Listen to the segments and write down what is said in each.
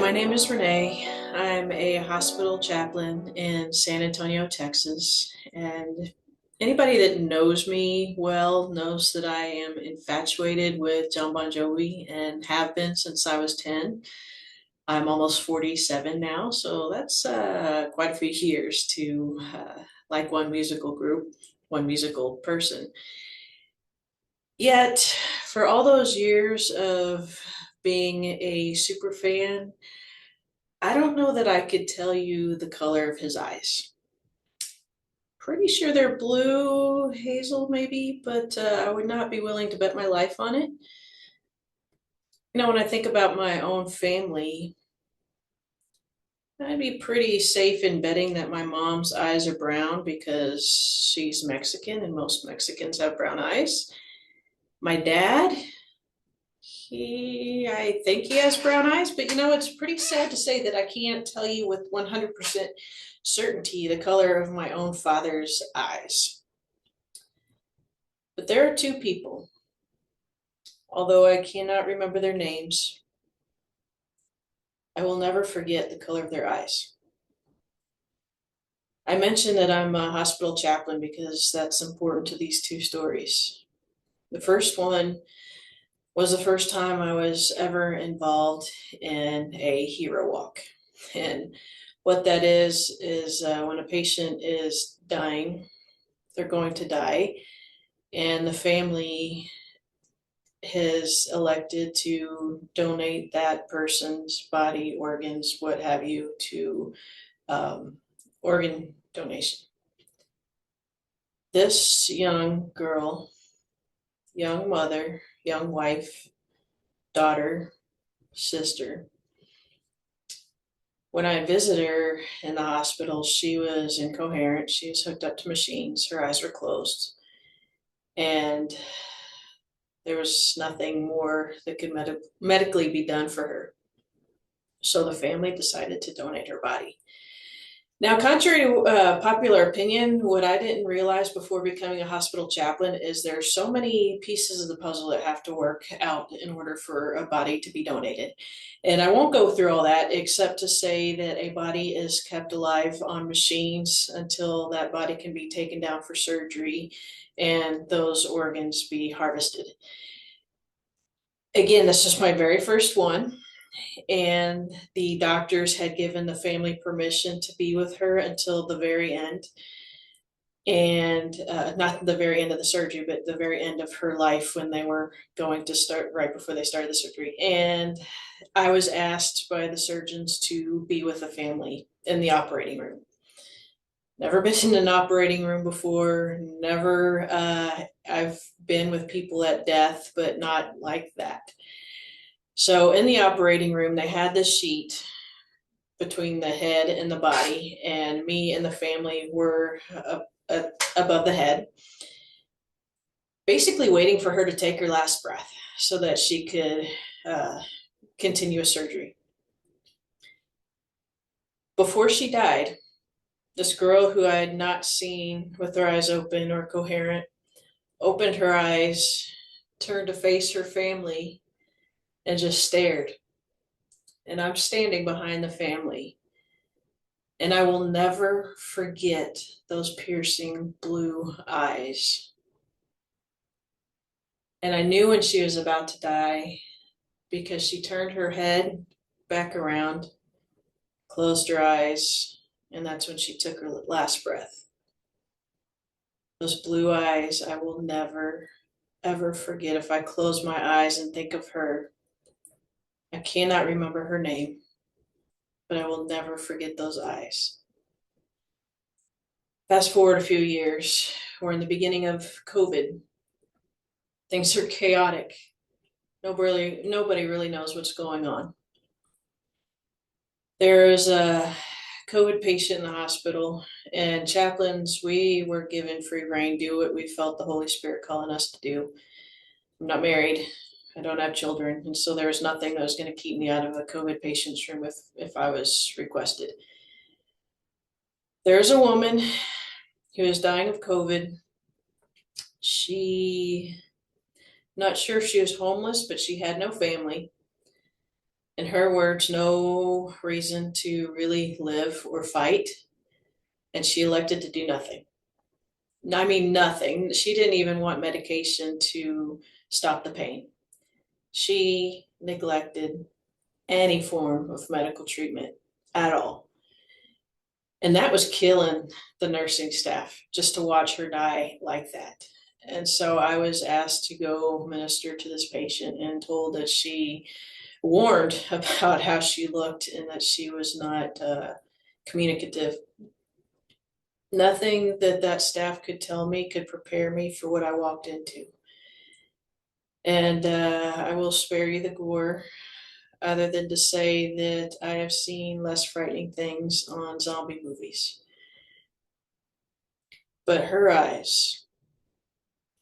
my name is Renee. I'm a hospital chaplain in San Antonio, Texas. And anybody that knows me well knows that I am infatuated with John Bon Jovi and have been since I was 10. I'm almost 47 now, so that's quite a few years to like one musical group, one musical person. Yet, for all those years of being a super fan, I don't know that I could tell you the color of his eyes. Pretty sure they're blue, hazel maybe, but I would not be willing to bet my life on it. When I think about my own family, I'd be pretty safe in betting that my mom's eyes are brown because she's Mexican and most Mexicans have brown eyes. My dad, I think he has brown eyes, but it's pretty sad to say that I can't tell you with 100% certainty the color of my own father's eyes. But there are two people, although I cannot remember their names, I will never forget the color of their eyes. I mentioned that I'm a hospital chaplain because that's important to these two stories. The first one was the first time I was ever involved in a hero walk. And what that is when a patient is dying, they're going to die, and the family has elected to donate that person's body, organs, what have you, to organ donation. This young girl, young mother, young wife, daughter, sister, when I visited her in the hospital, she was incoherent. She was hooked up to machines. Her eyes were closed. And there was nothing more that could medically be done for her. So the family decided to donate her body. Now, contrary to popular opinion, what I didn't realize before becoming a hospital chaplain is there are so many pieces of the puzzle that have to work out in order for a body to be donated. And I won't go through all that except to say that a body is kept alive on machines until that body can be taken down for surgery and those organs be harvested. Again, this is my very first one, and the doctors had given the family permission to be with her until the very end. And not the very end of the surgery, but the very end of her life when they were going to start, right before they started the surgery. And I was asked by the surgeons to be with the family in the operating room. Never been in an operating room before, never, I've been with people at death, but not like that. So in the operating room, they had this sheet between the head and the body, and me and the family were above the head, basically waiting for her to take her last breath so that she could continue a surgery. Before she died, this girl who I had not seen with her eyes open or coherent opened her eyes, turned to face her family, and just stared. And I'm standing behind the family. And I will never forget those piercing blue eyes. And I knew when she was about to die because she turned her head back around, closed her eyes, and that's when she took her last breath. Those blue eyes, I will never, ever forget. If I close my eyes and think of her, I cannot remember her name, but I will never forget those eyes. Fast forward a few years, we're in the beginning of COVID. Things are chaotic. Nobody really knows what's going on. There is a COVID patient in the hospital, and chaplains, we were given free rein, do what we felt the Holy Spirit calling us to do. I'm not married. I don't have children, and so there was nothing that was going to keep me out of a COVID patient's room if I was requested. There's a woman who is dying of COVID. Not sure if she was homeless, but she had no family. In her words, no reason to really live or fight, and she elected to do nothing. I mean, nothing. She didn't even want medication to stop the pain. She neglected any form of medical treatment at all. And that was killing the nursing staff just to watch her die like that. And so I was asked to go minister to this patient and told that she warned about how she looked and that she was not communicative. Nothing that that staff could tell me could prepare me for what I walked into. And I will spare you the gore, other than to say that I have seen less frightening things on zombie movies. But her eyes,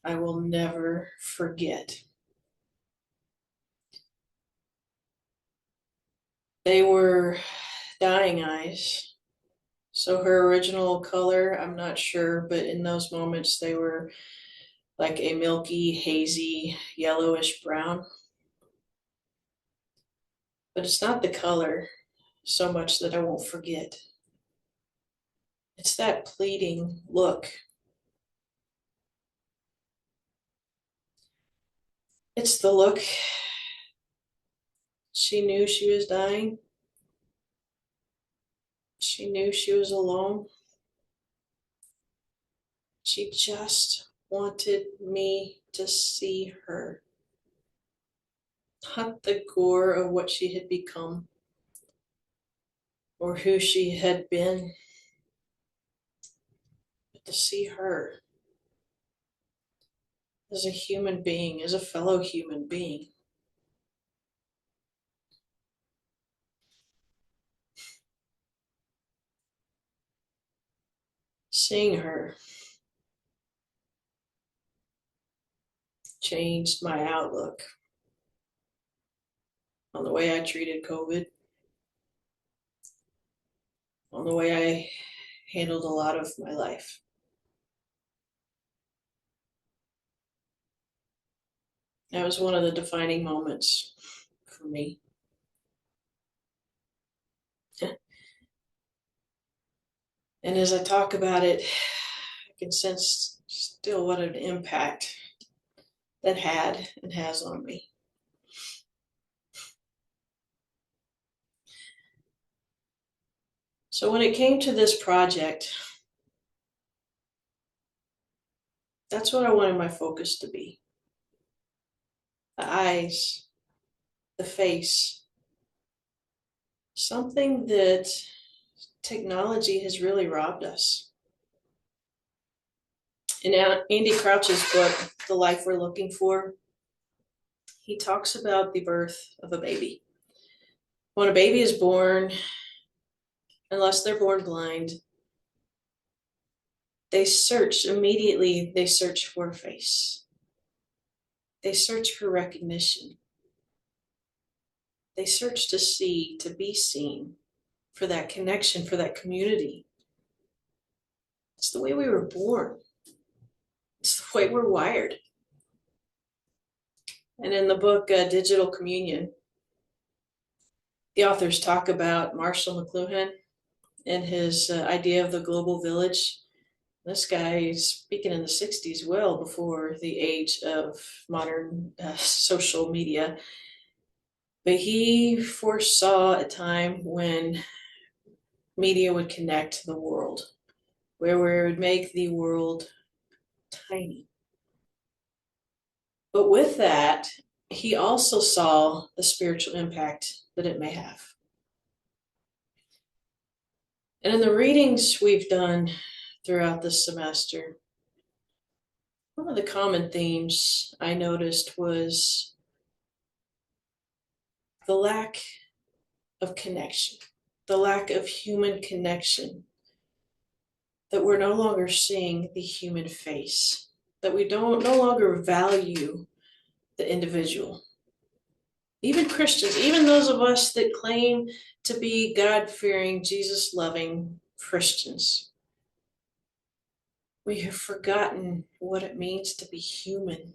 I will never forget. They were dying eyes. So her original color, I'm not sure, but in those moments they were like a milky, hazy, yellowish brown. But it's not the color so much that I won't forget. It's that pleading look. It's the look. She knew she was dying. She knew she was alone. She just wanted me to see her. Not the gore of what she had become or who she had been, but to see her as a human being, as a fellow human being. Seeing her changed my outlook on the way I treated COVID, on the way I handled a lot of my life. That was one of the defining moments for me. And as I talk about it, I can sense still what an impact that had and has on me. So when it came to this project, that's what I wanted my focus to be. The eyes, the face, something that technology has really robbed us. In Andy Crouch's book, The Life We're Looking For, he talks about the birth of a baby. When a baby is born, unless they're born blind, they search immediately, they search for a face. They search for recognition. They search to see, to be seen, for that connection, for that community. It's the way we were born. It's the way we're wired. And in the book, Digital Communion, the authors talk about Marshall McLuhan and his idea of the global village. This guy is speaking in the 60s, well before the age of modern social media. But he foresaw a time when media would connect the world, where we would make the world tiny. But with that, he also saw the spiritual impact that it may have. And in the readings we've done throughout this semester, one of the common themes I noticed was the lack of connection, the lack of human connection, that we're no longer seeing the human face, that we don't no longer value the individual. Even Christians, even those of us that claim to be God-fearing, Jesus-loving Christians, we have forgotten what it means to be human.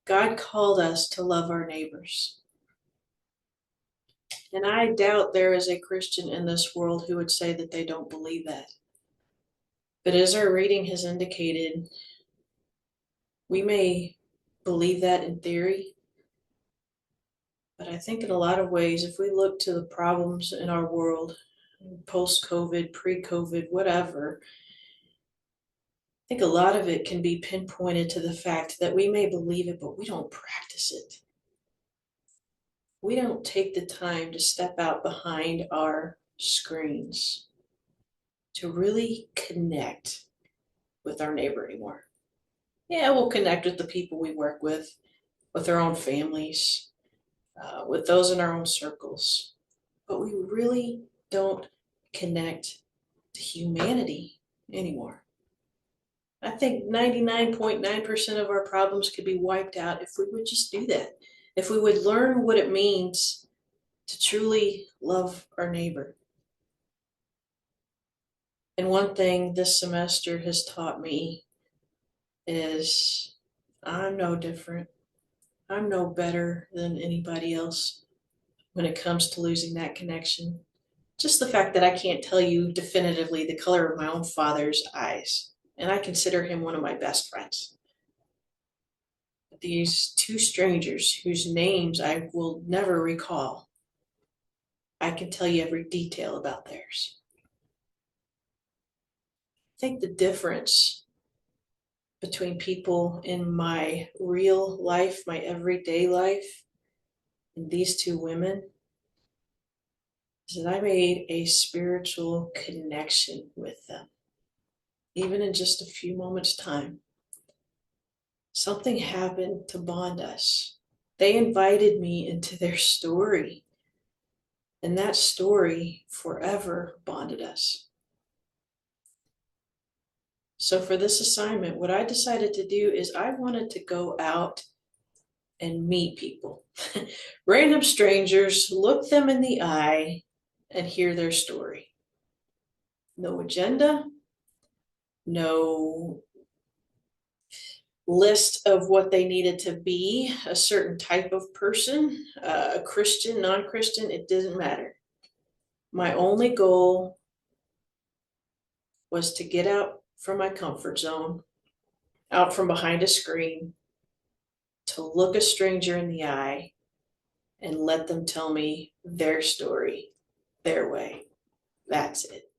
God called us to love our neighbors. And I doubt there is a Christian in this world who would say that they don't believe that. But as our reading has indicated, we may believe that in theory, but I think in a lot of ways, if we look to the problems in our world, post-COVID, pre-COVID, whatever, I think a lot of it can be pinpointed to the fact that we may believe it, but we don't practice it. We don't take the time to step out behind our screens to really connect with our neighbor anymore. Yeah, we'll connect with the people we work with our own families, with those in our own circles, but we really don't connect to humanity anymore. I think 99.9% of our problems could be wiped out if we would just do that. If we would learn what it means to truly love our neighbor. And one thing this semester has taught me is I'm no different. I'm no better than anybody else when it comes to losing that connection. Just the fact that I can't tell you definitively the color of my own father's eyes, and I consider him one of my best friends. But these two strangers whose names I will never recall, I can tell you every detail about theirs. I think the difference between people in my real life, my everyday life, and these two women is that I made a spiritual connection with them, even in just a few moments' time. Something happened to bond us. They invited me into their story, and that story forever bonded us. So for this assignment, what I decided to do is I wanted to go out and meet people, random strangers, look them in the eye, and hear their story. No agenda, no list of what they needed to be, a certain type of person, a Christian, non-Christian, it didn't matter. My only goal was to get out from my comfort zone, out from behind a screen, to look a stranger in the eye and let them tell me their story, their way. That's it.